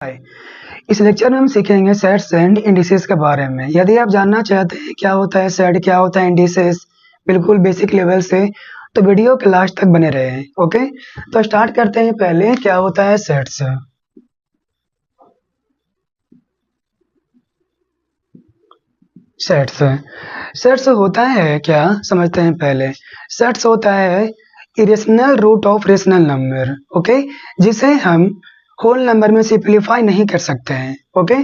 हाय। इस लेक्चर में हम सीखेंगे सेट्स एंड इंडिसेस के बारे में। यदि आप जानना चाहते हैं क्या होता है सेट, क्या होता है इंडिसेस, बिल्कुल बेसिक लेवल से, तो वीडियो के लास्ट तक बने रहे। ओके, तो स्टार्ट करते हैं। पहले क्या होता है सेट्स। सेट्स होता है क्या, समझते हैं पहले। सेट्स होता है irrational root of rational number, okay, जिसे हम होल नंबर में सिंपलीफाई नहीं कर सकते हैं। ओके,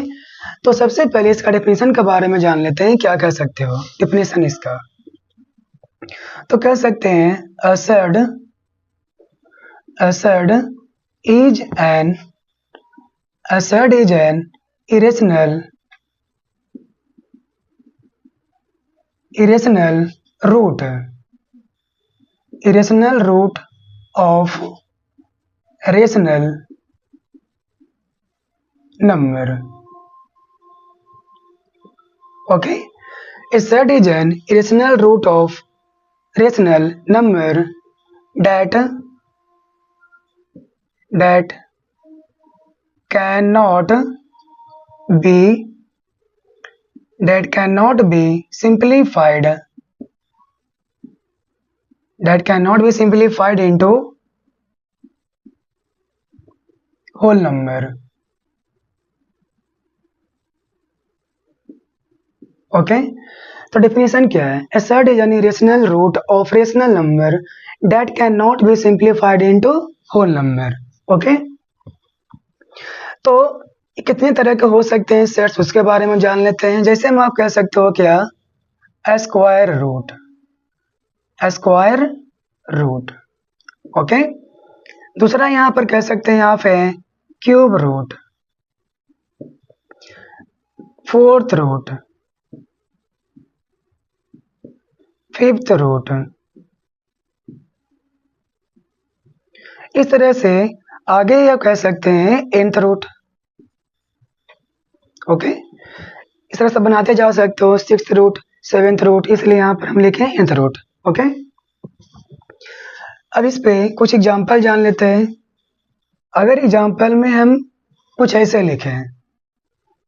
तो सबसे पहले इसका डेफिनेशन के बारे में जान लेते हैं। क्या कह सकते हो डेफिनेशन इसका? तो कह सकते हैं a set is an irrational root of rational number. Okay, a set is an irrational root of rational number that cannot be simplified into whole number. Okay, तो डेफिनेशन क्या है? A set is an irrational root of rational number that cannot be simplified into whole number. Okay, तो कितने तरह के हो सकते हैं सेट्स, उसके बारे में जान लेते हैं। जैसे हम आप कह सकते हो क्या, स्क्वायर रूट। ओके, दूसरा यहाँ पर कह सकते हैं आप है cube root, fourth root, fifth root. इस तरह से आगे आप कह सकते हैं nth रूट। ओके, इस तरह से बनाते जा सकते हो सिक्स्थ रूट, सेवेंथ रूट, इसलिए यहाँ पर हम लिखे nth रूट। ओके, अब इस पे कुछ एग्जांपल जान लेते हैं। अगर एग्जांपल में हम कुछ ऐसे लिखें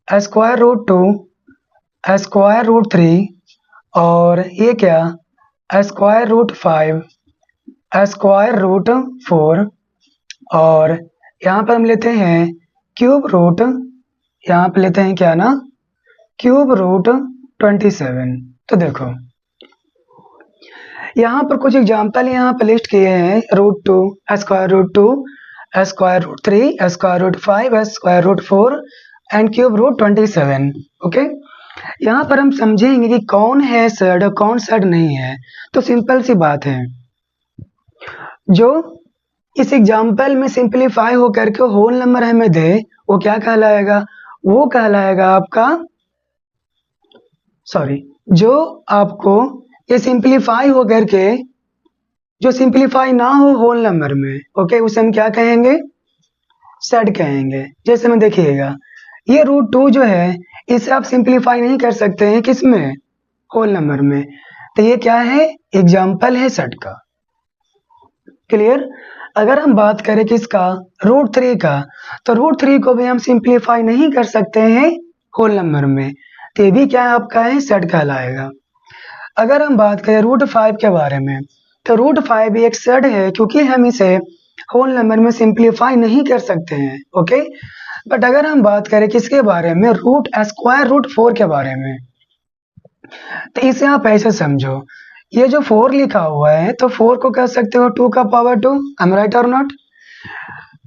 स्क्वायर रूट 2, स्क्वायर रूट 3, और ये क्या स्क्वायर रूट 5, स्क्वायर रूट 4, और यहाँ पर हम लेते हैं क्यूब रूट, यहाँ पर लेते हैं क्या ना, क्यूब रूट 27। तो देखो यहाँ पर कुछ एग्जांपल यहाँ पर लिस्ट किए हैं। Root 2, square root 2, square root 3, square root 5, square root 4 and cube root 27। Okay, यहाँ पर हम समझेंगे कि कौन है सेट और कौन सेट नहीं है। तो सिंपल सी बात है, जो इस एग्जांपल में सिंपलीफाई होकर के होल नंबर हमें दे, वो क्या कहलाएगा? वो कहलाएगा आपका, जो आपको ये सिंपलीफाई होकर के, जो सिंपलीफाई ना हो होल नंबर में, ओके, उसे हम क्या कहेंगे? सेट कहेंगे। जैसे में देखिएगा ये रूट 2 जो है, इसे आप सिंपलीफाई नहीं कर सकते हैं किसमें? होल नंबर में। तो ये क्या है? एग्जाम्पल है सेट का। क्लियर? अगर हम बात करें किसका? रूट 3 का, तो रूट 3 को भी हम सिंपलीफाई नहीं कर सकते हैं होल नंबर में, तो ये भी क्या है आपका है? सेट कहलाएगा। अगर हम बात करें रूट 5 के बारे में, तो रूट 5 भी एक सेट है, क्योंकि हम इसे होल नंबर में सिंपलीफाई नहीं कर सकते हैं। ओके, बट अगर हम बात करें किसके बारे में? रूट स्क्वायर रूट 4 के बारे में, तो इसे आप ऐसे समझो, ये जो 4 लिखा हुआ है, तो 4 को कह सकते हो 2 का power 2, am right or not?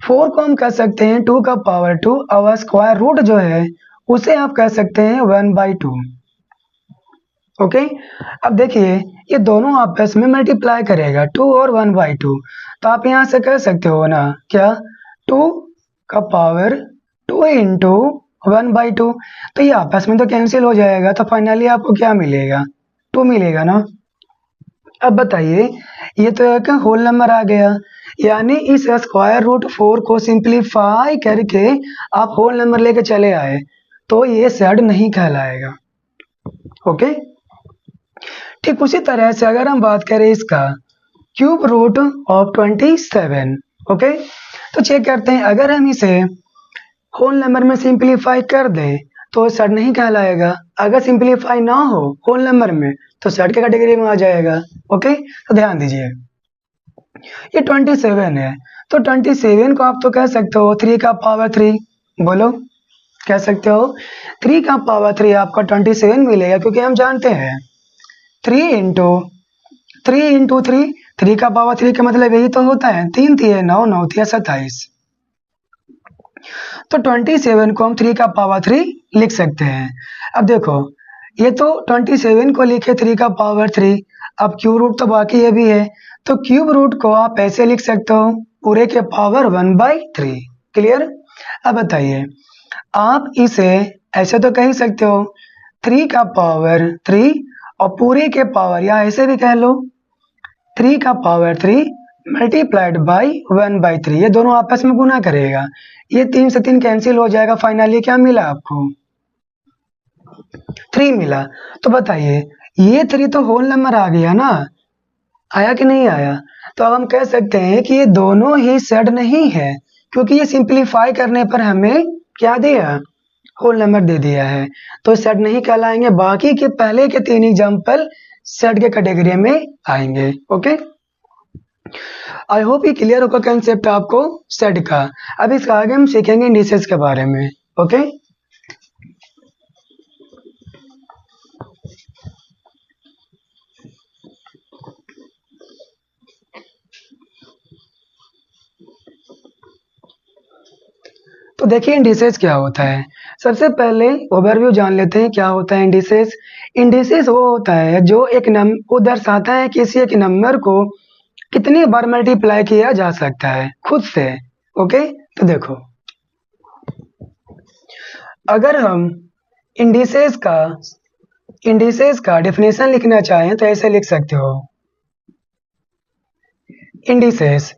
4 को हम कह सकते हैं 2 का पावर 2, और स्क्वायर रूट जो है उसे आप कह सकते हैं 1/2। ओके, अब देखिए ये दोनों आपस में मल्टीप्लाई करेगा 2 और 1/2, तो आप यहाँ से कह सकते हो ना क्या, 2 का पावर 2 इंटू 1/2, तो ये आपस में तो कैंसिल हो जाएगा, तो फाइनली आपको क्या मिलेगा? 2 मिलेगा ना। अब बताइए, ये तो एक होल नंबर आ गया, यानी इस स्क्वायर रूट 4 को सिंपलीफाई करके आप होल नंबर लेके चले आए, तो ये सेट नहीं कहलाएगा। ओके, ठीक उसी तरह से अगर हम बात करें इसका क्यूब रूट ऑफ 27, ओके, तो चेक करते हैं। अगर हम इसे होल नंबर में सिंप्लीफाई कर दें तो सेट नहीं कहलाएगा। अगर सिंप्लीफाई ना हो होल नंबर में तो सेट के कैटेगरी में आ जाएगा। ओके, तो ध्यान दीजिए, ये 27 है, तो 27 को आप तो कह सकते हो 3 का पावर 3, बोलो कह सकते हो 3 का पावर 3 आपका 27 मिलेगा, क्योंकि हम जानते हैं 3 इंटू 3 3 का पावर 3 का मतलब यही तो होता है 3 3 9 9 3 27। तो 27 को हम 3 का पावर 3 लिख सकते हैं। अब देखो, ये तो 27 को लिखे 3 का पावर 3, अब क्यूब रूट तो बाकी ये भी है, तो क्यूब रूट को आप ऐसे लिख सकते हो पूरे के पावर 1/3। क्लियर? अब बताइए, आप इसे ऐसे तो कह ही सकते हो 3 का पावर 3 और पूरे के पावर, या ऐसे भी कह लो 3 का पावर 3 मल्टीप्लाइड बाई 1/3, ये दोनों आपस में गुना करेगा, ये 3 से 3 कैंसिल हो जाएगा, फाइनली क्या मिला आपको 3 मिला। तो बताइए ये 3 तो होल नंबर आ गया ना, आया कि नहीं आया? तो अब हम कह सकते हैं कि ये दोनों ही सेट नहीं है, क्योंकि ये सिंप्लीफाई करने पर हमें क्या दिया, होल नंबर दे दिया है, तो सेट नहीं कहलाएंगे। बाकी के पहले के 3 एग्जाम्पल सेट के कैटेगरी में आएंगे। ओके, आई होप ये क्लियर होगा कंसेप्ट आपको सेट का। अब इसका आगे हम सीखेंगे इंडिसेस के बारे में। ओके, तो देखिए इंडिसेस क्या होता है। सबसे पहले ओवरव्यू जान लेते हैं क्या होता है इंडिसेस। इंडिसेस वो होता है जो एक वो दर्शाता है किसी एक नंबर को कितनी बार मल्टीप्लाई किया जा सकता है खुद से। ओके, तो देखो अगर हम इंडिसेस का डेफिनेशन लिखना चाहें तो ऐसे लिख सकते हो इंडिसेस।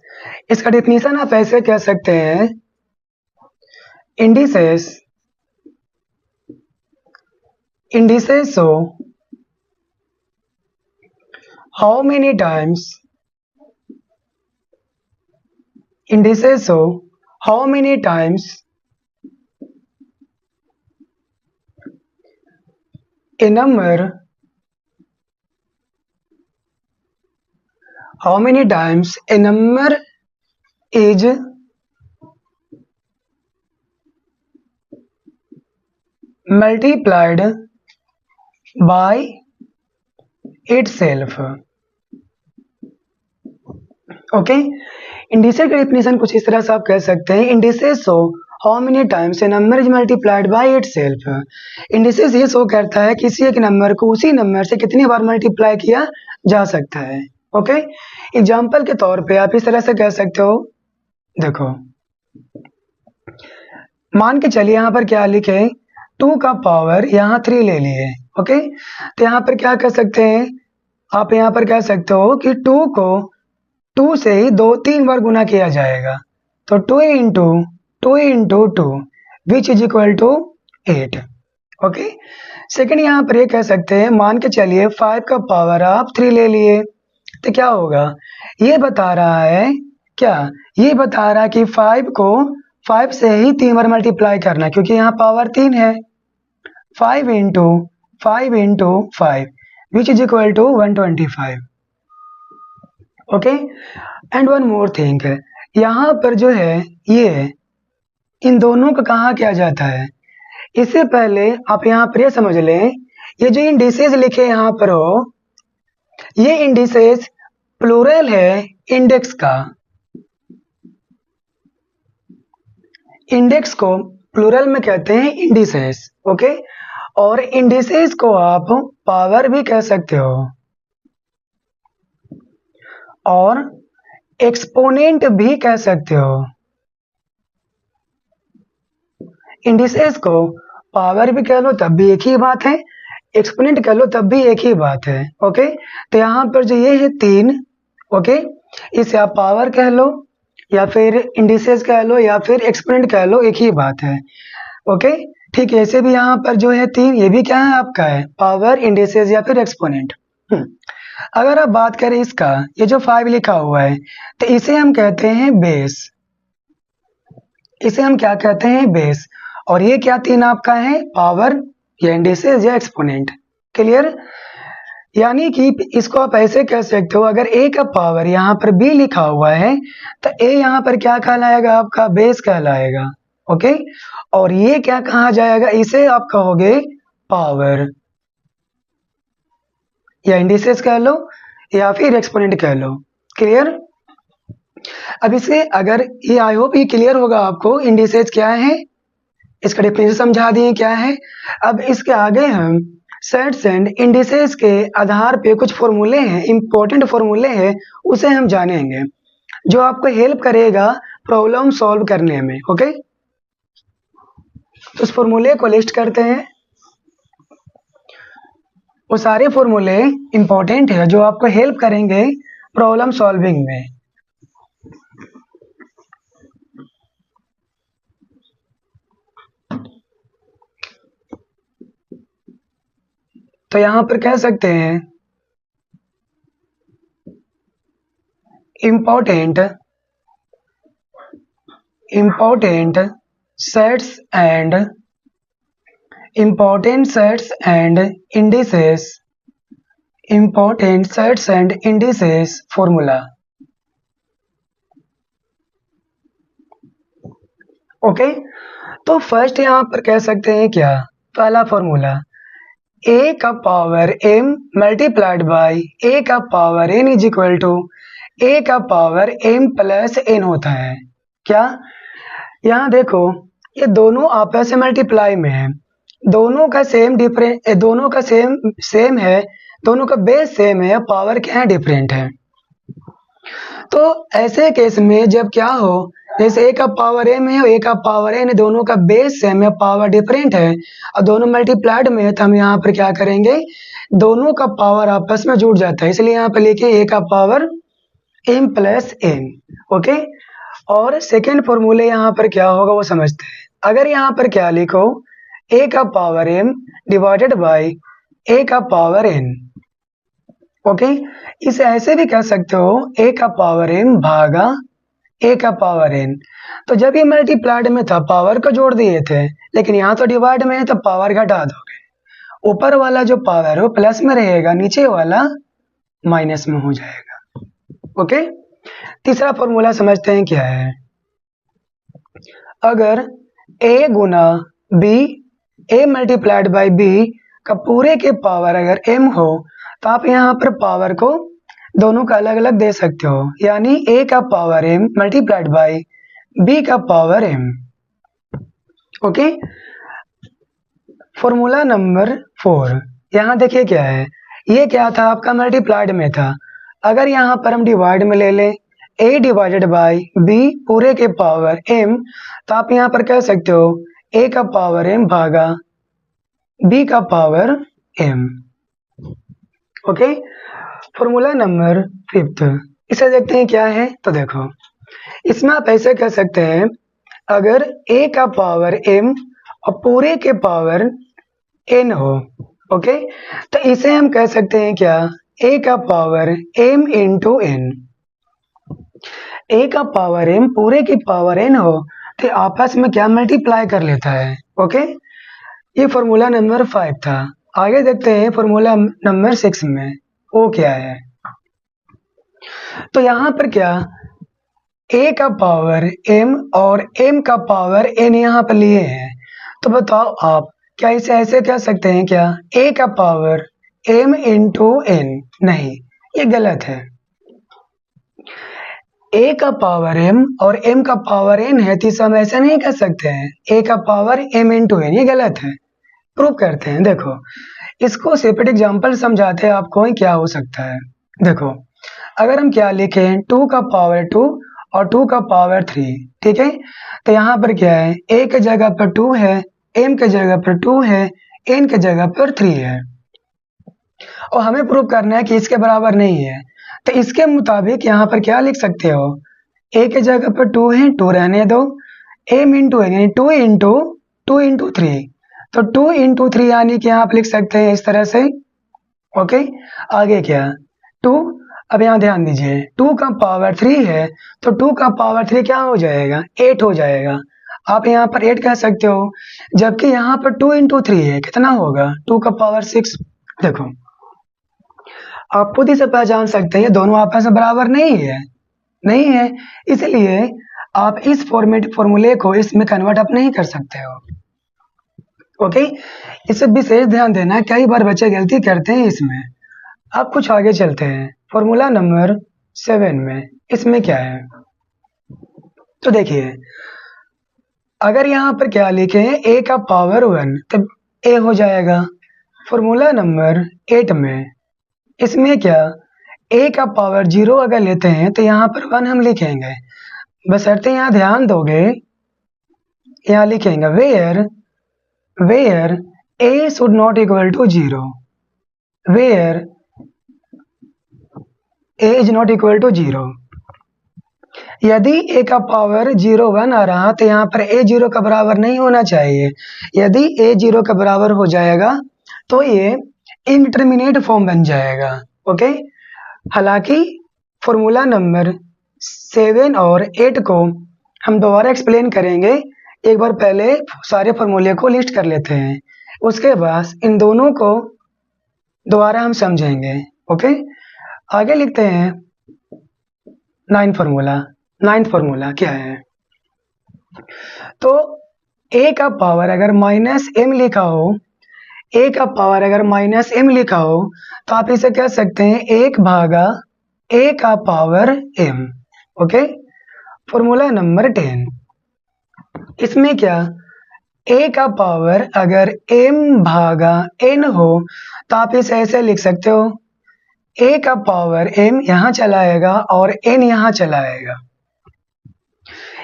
इसका डेफिनेशन आप ऐसे कह सकते हैं indices show how many times a number is multiplied by itself। Okay, indices का डेफिनेशन कुछ इस तरह से आप कह सकते हैं indices show how many times A number is multiplied by itself. Indices ये शो करता है किसी एक नंबर को उसी नंबर से कितनी बार मल्टीप्लाई किया जा सकता है। ओके, एग्जांपल के तौर पे आप इस तरह से कह सकते हो, देखो मान के चलिए यहाँ पर क्या लिखे 2 का पावर यहाँ 3 ले लिए। ओके, तो यहाँ पर क्या कर सकते हैं, आप यहाँ पर कह सकते हो कि 2 को 2 से ही 3 बार गुना किया जाएगा, तो 2 इंटू 2 which is equal to 8। Okay, second यहाँ पर ये कह सकते हैं मान के चलिए 5 का पावर आप 3 ले लिए, तो क्या होगा, ये बता रहा है क्या, ये बता रहा है कि 5 को 5 से ही 3 बार मल्टीप्लाई करना, क्योंकि यहाँ पावर 3 है। 5 इंटू 5 which is equal to 125। Okay, and one more thing, यहाँ पर जो है ये इन दोनों को कहाँ किया जाता है, इससे पहले आप यहाँ पर ये समझ लें, ये जो इंडिसेस लिखे यहाँ पर हो, ये इंडिसेस प्लूरल है इंडेक्स का। इंडेक्स को प्लूरल में कहते हैं इंडिसेस। ओके, और इंडिसेस को आप पावर भी कह सकते हो और एक्सपोनेंट भी कह सकते हो। इंडिसेस को पावर भी कह लो तब भी एक ही बात है, एक्सपोनेंट कह लो तब भी एक ही बात है। ओके, तो यहाँ पर जो ये है 3, ओके, इसे आप पावर कह लो या फिर इंडिसेस कह लो या फिर एक्सपोनेंट कह लो, एक ही बात है। ओके, ठीक है, ऐसे भी यहाँ पर जो है 3, ये भी क्या है आपका है पावर, इंडिसेस या फिर एक्सपोनेंट। अगर आप बात करें इसका, ये जो 5 लिखा हुआ है तो इसे हम कहते हैं बेस। इसे हम क्या कहते हैं, बेस। और ये क्या तीन आपका है, पावर या इंडिसेस या एक्सपोनेंट। क्लियर? यानी कि इसको आप ऐसे कह सकते हो, अगर a का पावर यहाँ पर b लिखा हुआ है तो a यहाँ पर क्या कहलाएगा, आपका बेस कहलाएगा। ओके, और ये क्या कहा जाएगा, इसे आप कहोगे पावर या इंडिसेस कह लो या फिर एक्सपोनेंट कह लो। क्लियर? अब इसे अगर ये, आई होप ये क्लियर होगा आपको, इंडिसेस क्या है, इसका डिफिनेशन समझा दिए क्या है। अब इसके आगे हम सेट्स एंड इंडिसेस के आधार पे कुछ फॉर्मूले हैं, इंपॉर्टेंट फॉर्मूले हैं, उसे हम जानेंगे जो आपको हेल्प करेगा प्रॉब्लम सॉल्व करने में। ओके, तो उस फॉर्मूले को लिस्ट करते हैं। वो सारे फॉर्मूले इंपॉर्टेंट है जो आपको हेल्प करेंगे प्रॉब्लम सॉल्विंग में। तो यहां पर कह सकते हैं important sets and indices formula. Okay, तो फर्स्ट यहां पर कह सकते हैं क्या, पहला फॉर्मूला a का power m multiplied by a का power n is equal to a का पावर m प्लस n होता है। क्या, यहाँ देखो ये दोनों आपस में मल्टीप्लाई में है, दोनों का सेम डिफरेंट, दोनों का सेम है, दोनों का बेस सेम है, पावर क्या है, डिफरेंट है। तो ऐसे केस में जब क्या हो, जैसे a का पावर m है और a का पावर n, दोनों का बेस सेम है, पावर डिफरेंट है और दोनों मल्टीप्लाइड में है, तो हम यहाँ पर क्या करेंगे, दोनों का पावर आपस में जुड़ जाता है, इसलिए यहाँ पर लिखे a का power m plus n। Okay, और सेकेंड फॉर्मूले यहाँ पर क्या होगा वो समझते हैं। अगर यहाँ पर क्या लिखो, a का power m divided by a का पावर n। ओके, इसे ऐसे भी कह सकते हो a का पावर m भागा a का पावर n। तो जब ये मल्टीप्लाइड में था पावर को जोड़ दिए थे, लेकिन यहाँ तो डिवाइड में है तो पावर घटा दोगे, ऊपर वाला जो पावर है वो प्लस में रहेगा, नीचे वाला माइनस में हो जाएगा। ओके, तीसरा फॉर्मूला समझते हैं क्या है। अगर a Guna b, a multiplied by b का पूरे के पावर अगर m हो, तो आप यहाँ पर पावर को दोनों का अलग अलग दे सकते हो, यानी a का power m multiplied by b का power m। Okay, formula number 4, यहाँ देखिए क्या है, ये क्या था आपका मल्टीप्लाइड में था, अगर यहाँ पर हम डिवाइड में ले लें a डिवाइडेड बाई b पूरे के पावर m, तो आप यहाँ पर कह सकते हो a का पावर m भागा b का power m। Okay, formula number 5, इसे देखते हैं क्या है। तो देखो इसमें आप ऐसे कह सकते हैं, अगर a का पावर m और पूरे के पावर n हो, ओके, तो इसे हम कह सकते हैं क्या, a का power m into n। a का पावर m पूरे की पावर n हो तो आपस में क्या मल्टीप्लाई कर लेता है। ओके, ये फॉर्मूला नंबर 5 था। आगे देखते हैं फॉर्मूला नंबर 6 में वो क्या है। तो यहाँ पर क्या, a का पावर m और m का पावर n यहाँ पर लिए हैं, तो बताओ आप क्या इसे ऐसे कह सकते हैं क्या, a का पावर m इंटू n? नहीं, ये गलत है। a का पावर m और m का पावर n है, तो इसे हम ऐसे नहीं कह सकते हैं a का पावर m इंटू n, ये गलत है। प्रूव करते हैं, देखो इसको सेपरेट एग्जांपल समझाते हैं आपको क्या हो सकता है। देखो अगर हम क्या लिखें 2 का पावर 2 और 2 का पावर 3, ठीक है, तो यहाँ पर क्या है, a के जगह पर 2 है, m के जगह पर 2 है, n के जगह पर 3 है, और हमें प्रूव करना है कि इसके बराबर नहीं है। तो इसके मुताबिक यहाँ पर क्या लिख सकते हो, a के जगह पर 2 है, 2 रहने दो, m इंटू n यानी 2 इंटू 3, तो 2 इंटू 3 यानी कि यहाँ पर लिख सकते हैं इस तरह से। ओके, आगे क्या 2, अब यहाँ ध्यान दीजिए 2 का पावर 3 है, तो 2 का पावर 3 क्या हो जाएगा, 8 हो जाएगा। आप यहाँ पर 8 कह सकते हो, जबकि यहाँ पर 2 इंटू 3 है, कितना होगा 2 का पावर 6। देखो आप खुद ही से पहचान सकते हैं ये दोनों आपस में बराबर नहीं है, इसलिए आप इस फॉर्मूले को इसमें कन्वर्ट आप नहीं कर सकते हो। ओके, इसे विशेष ध्यान देना, कई बार बच्चे गलती करते हैं इसमें। अब कुछ आगे चलते हैं फॉर्मूला नंबर 7 में, इसमें क्या है तो देखिए, अगर यहाँ पर क्या लिखे a का पावर 1 तब a हो जाएगा। फॉर्मूला नंबर 8 में इसमें क्या a का पावर 0 अगर लेते हैं तो यहाँ पर 1 हम लिखेंगे, बशर्ते यहाँ ध्यान दोगे, यहाँ लिखेंगे where a should not equal to 0, where a is not equal to 0। यदि a का पावर 0 1 आ रहा तो यहाँ पर a 0 का बराबर नहीं होना चाहिए। यदि a 0 का बराबर हो जाएगा तो ये इंडिटरमिनेट फॉर्म बन जाएगा। ओके, हालांकि फॉर्मूला नंबर 7 और 8 को हम दोबारा एक्सप्लेन करेंगे, एक बार पहले सारे फॉर्मूले को लिस्ट कर लेते हैं, उसके बाद इन दोनों को दोबारा हम समझेंगे। ओके, आगे लिखते हैं 9th फॉर्मूला क्या है, तो a का पावर अगर -m लिखा हो, a का पावर अगर -m लिखा हो तो आप इसे कह सकते हैं 1 भागा a का power m। Okay, formula number 10, इसमें क्या a का पावर अगर m भागा n हो तो आप इसे ऐसे लिख सकते हो, a का पावर m यहाँ चलाएगा और n यहाँ चलाएगा।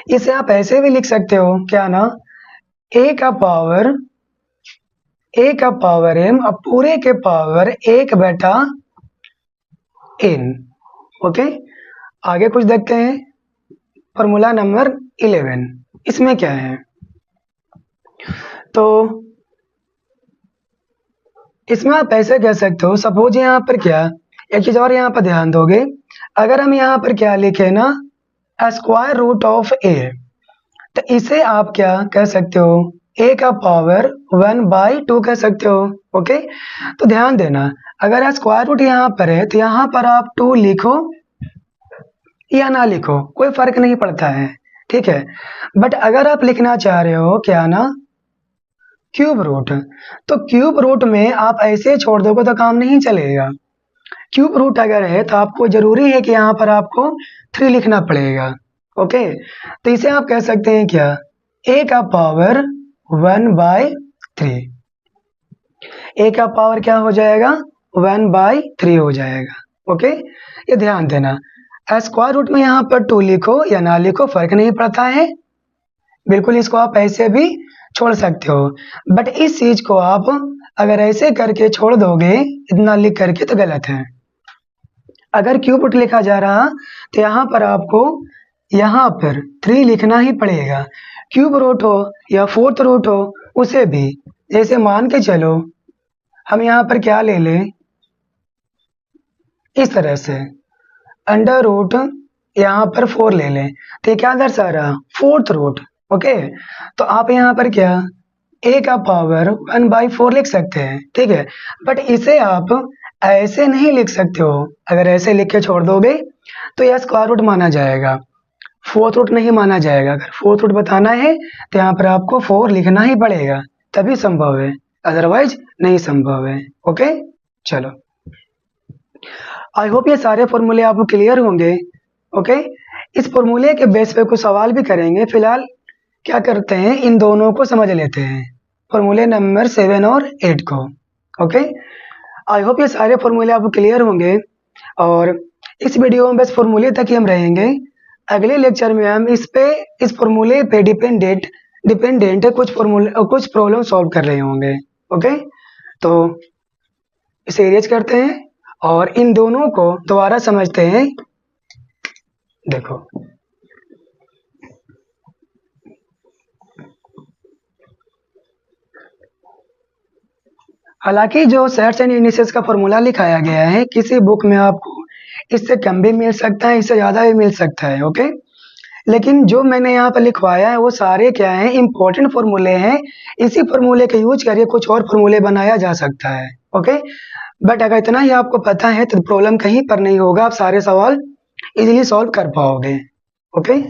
इसे आप ऐसे भी लिख सकते हो, क्या ना, a का पावर m अब पूरे के पावर 1 बटा n। ओके, आगे कुछ देखते हैं फॉर्मूला नंबर 11, इसमें क्या है, तो इसमें आप ऐसे कह सकते हो, सपोज यहाँ पर क्या, एक चीज और यहाँ पर ध्यान दोगे, अगर हम यहाँ पर क्या लिखे ना स्क्वायर रूट ऑफ a, तो इसे आप क्या कह सकते हो, a का पावर 1/2 कह सकते हो। ओके, तो ध्यान देना, अगर स्क्वायर रूट यहाँ पर है तो यहाँ पर आप 2 लिखो या ना लिखो, कोई फर्क नहीं पड़ता है, ठीक है। बट अगर आप लिखना चाह रहे हो क्या ना क्यूब रूट, तो क्यूब रूट में आप ऐसे छोड़ दोगे तो काम नहीं चलेगा। क्यूब रूट अगर है तो आपको जरूरी है कि यहाँ पर आपको 3 लिखना पड़ेगा। ओके, तो इसे आप कह सकते हैं क्या, a का पावर 1/3, a का पावर क्या हो जाएगा 1/3 हो जाएगा। ओके, ये ध्यान देना, स्क्वायर रूट में यहाँ पर 2 लिखो या ना लिखो फर्क नहीं पड़ता है, बिल्कुल इसको आप ऐसे भी छोड़ सकते हो, बट इस चीज को आप अगर ऐसे करके छोड़ दोगे इतना लिख करके तो गलत है। अगर क्यूब रूट लिखा जा रहा तो यहाँ पर आपको यहाँ पर 3 लिखना ही पड़ेगा, क्यूब रूट हो या 4th रूट हो उसे भी, जैसे मान के चलो हम यहाँ पर क्या ले लें, इस तरह से अंडर रूट यहाँ पर 4 ले लें, तो ये क्या दर्शा रहा 4th रूट। ओके, तो आप यहाँ पर क्या a का पावर 1/4 लिख सकते हैं, ठीक है, बट इसे आप ऐसे नहीं लिख सकते हो, अगर ऐसे लिख के छोड़ दोगे तो यह स्क्वायर रूट माना जाएगा, 4th रूट नहीं माना जाएगा। अगर 4th रूट बताना है तो यहाँ पर आपको 4 लिखना ही पड़ेगा, तभी संभव है, अदरवाइज नहीं संभव है। ओके, चलो, आई होप ये सारे फॉर्मूले आपको क्लियर होंगे। ओके, इस फॉर्मूले के बेस पे कुछ सवाल भी करेंगे, फिलहाल क्या करते हैं इन दोनों को समझ लेते हैं, फॉर्मूले नंबर 7 और 8 को। ओके, आई होप ये सारे फॉर्मूले आपको क्लियर होंगे, और इस वीडियो में बस फॉर्मूले तक ही हम रहेंगे। अगले लेक्चर में हम इस फॉर्मूले पे डिपेंडेंट कुछ प्रॉब्लम सॉल्व कर रहे होंगे। ओके, तो इसे इरेज करते हैं और इन दोनों को दोबारा समझते हैं। देखो, हालांकि जो सेट्स एंड इंडिसेस का फॉर्मूला लिखाया गया है किसी बुक में आपको इससे कम भी मिल सकता है, इससे ज़्यादा भी मिल सकता है। ओके, लेकिन जो मैंने यहाँ पर लिखवाया है वो सारे क्या हैं, इंपॉर्टेंट फॉर्मूले हैं। इसी फॉर्मूले का यूज करके कुछ और फॉर्मूले बनाया जा सकता है। ओके, बट अगर इतना ही आपको पता है तो प्रॉब्लम कहीं पर नहीं होगा, आप सारे सवाल इजीली सॉल्व कर पाओगे। ओके,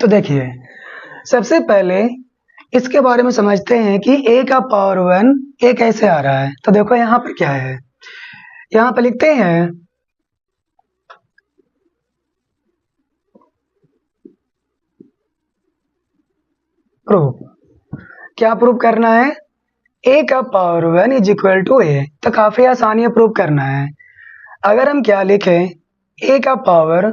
तो देखिए सबसे पहले इसके बारे में समझते हैं कि a का पावर 1 a कैसे आ रहा है। तो देखो यहाँ पर क्या है, यहाँ पर लिखते हैं प्रूफ। क्या प्रूफ करना है, a का power 1 is equal to a। तो काफी आसानी है प्रूफ करना है। अगर हम क्या लिखें, a का पावर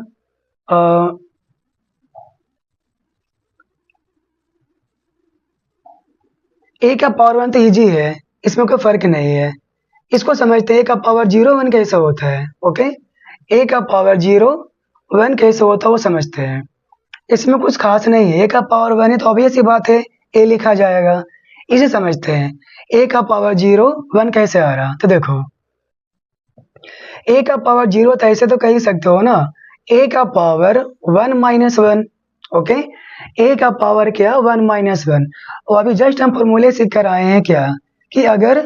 a का पावर 1 तो इजी है, इसमें कोई फर्क नहीं है। इसको समझते हैं a का पावर 0 1 कैसे होता है। ओके, a का पावर 0 1 कैसे होता है वो समझते हैं। इसमें कुछ खास नहीं है, a का पावर 1 है तो ऑब्वियस सी बात है a लिखा जाएगा। इसे समझते हैं, a का पावर 0 1 कैसे आ रहा। तो देखो a का पावर 0 तो ऐसे तो कह ही सकते हो ना, a का पावर 1 माइनस 1। ओके, a का पावर क्या 1 माइनस 1। और अभी जस्ट हम फॉर्मूले सीख कर आए हैं क्या, कि अगर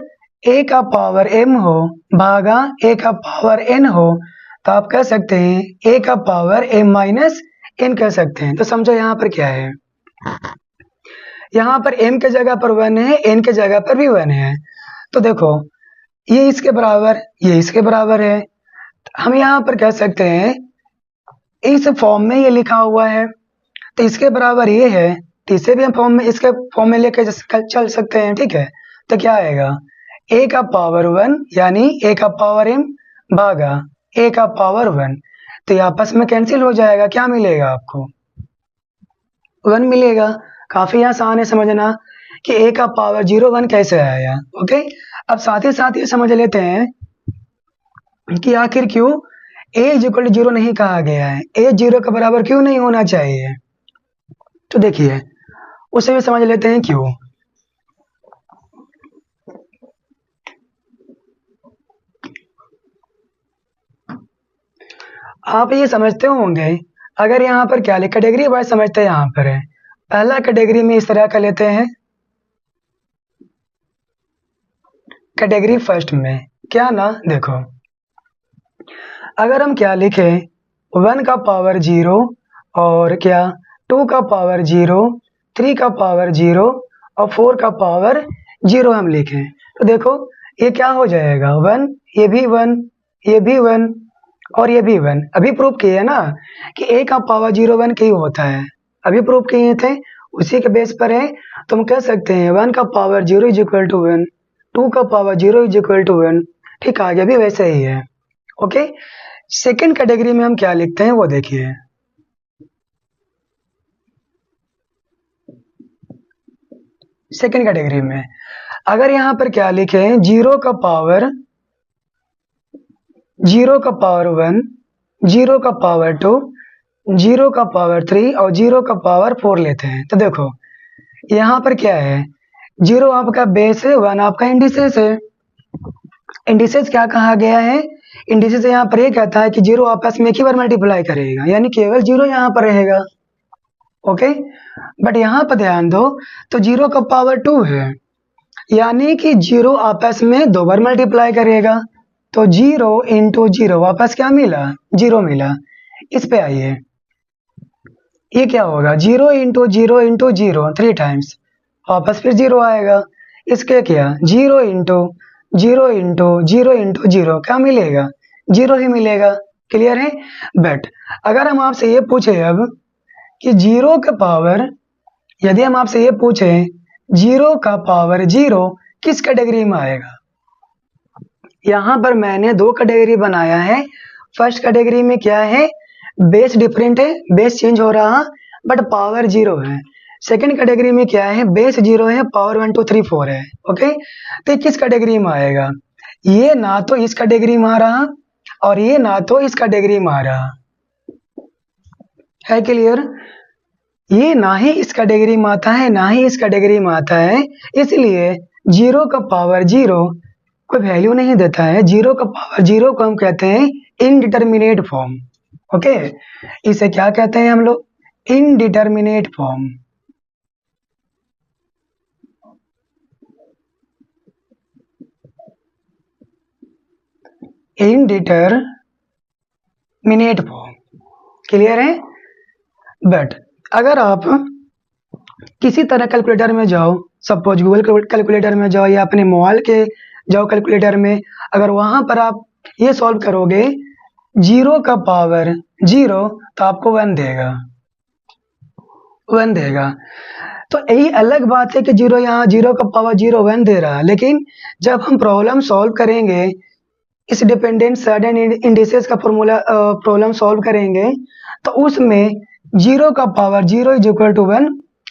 a का पावर m हो भागा a का पावर n हो तो आप कह सकते हैं a का पावर m माइनस n कह सकते हैं। तो समझो यहाँ पर क्या है, यहाँ पर m के जगह पर 1 है, n के जगह पर भी 1 है। तो देखो ये इसके बराबर, ये इसके बराबर है। हम यहाँ पर कह सकते हैं इस फॉर्म में ये लिखा हुआ है तो इसके बराबर ये है, तो इसे भी हम फॉर्म में, इसके फॉर्म में लेकर चल सकते हैं। ठीक है, तो क्या आएगा, a का पावर 1 यानी a का पावर m भागा a का पावर 1। तो ये आपस में कैंसिल हो जाएगा, क्या मिलेगा आपको 1 मिलेगा। काफी आसान है समझना कि a का पावर 0 1 कैसे आया। ओके, अब साथ ही साथ ये समझ लेते हैं कि आखिर क्यों a इज इक्वल टू 0 नहीं कहा गया है, a 0 के बराबर क्यों नहीं होना चाहिए। तो देखिए उसे भी समझ लेते हैं क्यों। आप ये समझते होंगे, अगर यहाँ पर क्या लिखा, कैटेगरी वाइज समझते हैं। यहाँ पर है पहला कैटेगरी में इस तरह का लेते हैं, कैटेगरी फर्स्ट में क्या ना, देखो अगर हम क्या लिखें 1 का पावर 0 और क्या 2 का पावर 0, 3 का पावर 0 और 4 का पावर 0 हम लिखें तो देखो ये क्या हो जाएगा 1, ये भी 1, ये भी 1 और ये भी 1। अभी प्रूफ किए ना कि a का पावर 0 1 ही होता है, अभी प्रूफ किए थे, उसी के बेस पर है। तो हम कह सकते हैं 1 का पावर 0 इज इक्वल टू 1, 2 का पावर 0 इज इक्वल टू 1। ठीक, आगे भी वैसे ही है। ओके, सेकेंड कैटेगरी में हम क्या लिखते हैं वो देखिए, सेकेंड कैटेगरी में अगर यहाँ पर क्या लिखे 0 का पावर 1, 0 का पावर 2, 0 का पावर 3 और 0 का पावर 4 लेते हैं। तो देखो यहाँ पर क्या है, 0 आपका बेस है, 1 आपका इंडिसेस है। इंडिसेस क्या कहा गया है, इंडिसेस यहाँ पर ये कहता है कि 0 आपस में एक ही बार मल्टीप्लाई करेगा, यानी केवल 0 यहाँ पर रहेगा। ओके, बट यहाँ पर ध्यान दो तो 0 का पावर 2 है, यानी कि 0 आपस में 2 बार मल्टीप्लाई करेगा। तो 0 इंटू 0 वापस क्या मिला, 0 मिला। इस पे आइए, ये क्या होगा 0 इंटू 0 इंटू 0 3 टाइम्स, वापस फिर 0 आएगा। इसके क्या 0 इंटू 0 इंटू 0 इंटू 0 क्या मिलेगा, 0 ही मिलेगा। क्लियर है। बट अगर हम आपसे ये पूछे अब कि 0 का पावर, यदि हम आपसे ये पूछे 0 का पावर 0 किस कैटेगरी में आएगा, यहाँ पर मैंने 2 कैटेगरी बनाया है। फर्स्ट कैटेगरी में क्या है, बेस डिफरेंट है, बेस चेंज हो रहा बट पावर 0 है। सेकंड कैटेगरी में क्या है, बेस 0 है, पावर 1 2 3 4 है। ओके, तो ये किस कैटेगरी में आएगा, ये ना तो इस कैटेगरी में आ रहा और ये ना तो इस कैटेगरी में आ रहा है। क्लियर, ये ना ही इस कैटेगरी में आता है ना ही इस कैटेगरी में आता है, इसलिए 0 का पावर 0 कोई वैल्यू नहीं देता है, जीरो का पावर जीरो को हम कहते हैं इनडिटर्मिनेट फॉर्म। ओके, इसे क्या कहते हैं हम लोग? Indeterminate form. Indeterminate form, clear है? बट अगर आप किसी तरह कैलकुलेटर में जाओ, सपोज गूगल कैलकुलेटर में जाओ या अपने मोबाइल के जाओ कैलकुलेटर में, अगर वहां पर आप ये सॉल्व करोगे जीरो का पावर जीरो तो आपको 1 देगा, 1 देगा। तो यही अलग बात है कि जीरो यहाँ जीरो का पावर जीरो 1 दे रहा है, लेकिन जब हम प्रॉब्लम सॉल्व करेंगे इस डिपेंडेंट सडन इंडिसेस का फॉर्मूला प्रॉब्लम सॉल्व करेंगे तो उसमें जीरो का power zero is equal to 1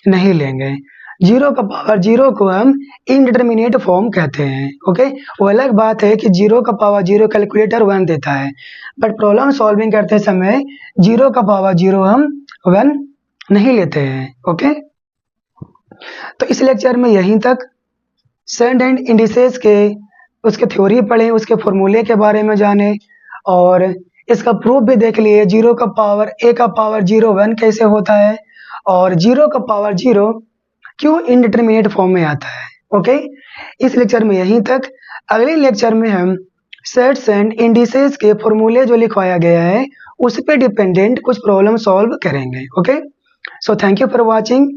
नहीं लेंगे। जीरो का पावर जीरो को हम इनडिटर्मिनेट फॉर्म कहते हैं। ओके, वो अलग बात है कि जीरो का पावर जीरो कैलकुलेटर 1 देता है, बट प्रॉब्लम सॉल्विंग करते समय जीरो का पावर जीरो हम 1 नहीं लेते हैं। ओके, तो इस लेक्चर में यहीं तक सडन एंड इंडिसेस के उसके थ्योरी पढ़े, उसके फॉर्मूले के बारे में जाने और इसका प्रूफ भी देख लिए, जीरो का पावर ए का पावर जीरो 1 कैसे होता है और जीरो का पावर जीरो क्यों इनडिटर्मिनेट फॉर्म में आता है। ओके, इस लेक्चर में यहीं तक। अगले लेक्चर में हम सेट्स एंड इंडिसेस के फॉर्मूले जो लिखवाया गया है उस पे डिपेंडेंट कुछ प्रॉब्लम सॉल्व करेंगे। Okay, so thank you for watching.